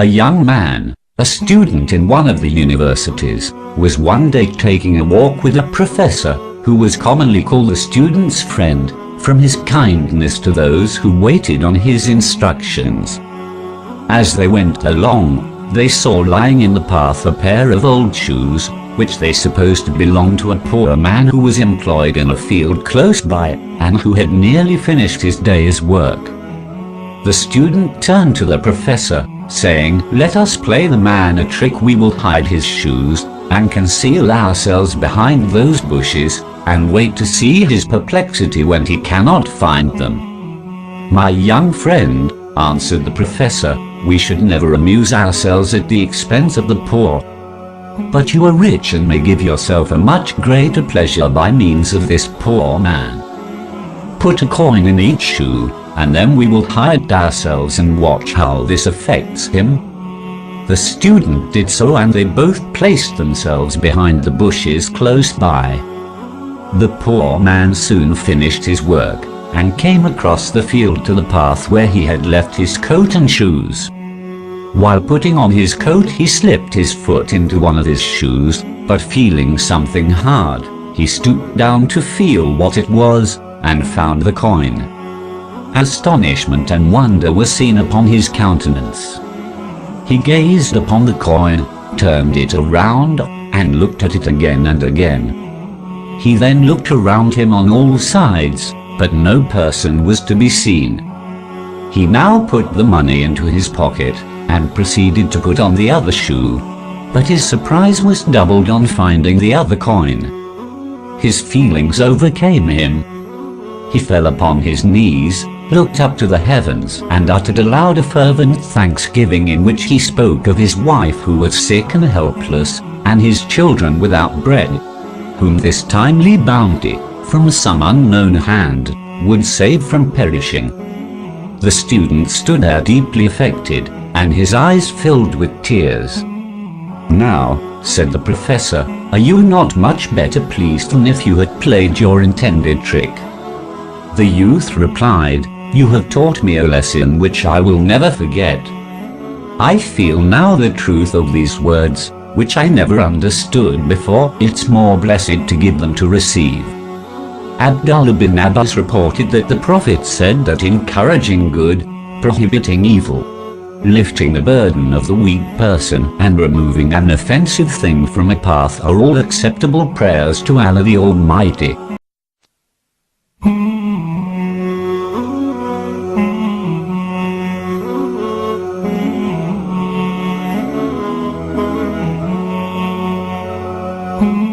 A young man, a student in one of the universities, was one day taking a walk with a professor, who was commonly called the student's friend, from his kindness to those who waited on his instructions. As they went along, they saw lying in the path a pair of old shoes, which they supposed to belong to a poor man who was employed in a field close by, and who had nearly finished his day's work. The student turned to the professor, saying, "Let us play the man a trick. We will hide his shoes, and conceal ourselves behind those bushes, and wait to see his perplexity when he cannot find them." "My young friend," answered the professor, "we should never amuse ourselves at the expense of the poor. But you are rich and may give yourself a much greater pleasure by means of this poor man. Put a coin in each shoe, and then we will hide ourselves and watch how this affects him." The student did so, and they both placed themselves behind the bushes close by. The poor man soon finished his work, and came across the field to the path where he had left his coat and shoes. While putting on his coat, he slipped his foot into one of his shoes, but feeling something hard, he stooped down to feel what it was, and found the coin. Astonishment and wonder were seen upon his countenance. He gazed upon the coin, turned it around, and looked at it again and again. He then looked around him on all sides, but no person was to be seen. He now put the money into his pocket, and proceeded to put on the other shoe, but his surprise was doubled on finding the other coin. His feelings overcame him. He fell upon his knees, looked up to the heavens, and uttered aloud a fervent thanksgiving, in which he spoke of his wife who was sick and helpless, and his children without bread, whom this timely bounty, from some unknown hand, would save from perishing. The student stood there deeply affected, and his eyes filled with tears. "Now," said the professor, "are you not much better pleased than if you had played your intended trick?" The youth replied, "You have taught me a lesson which I will never forget. I feel now the truth of these words, which I never understood before. It's more blessed to give than to receive." Abdullah bin Abbas reported that the Prophet said that encouraging good, prohibiting evil, lifting the burden of the weak person, and removing an offensive thing from a path are all acceptable prayers to Allah the Almighty. Mm-hmm.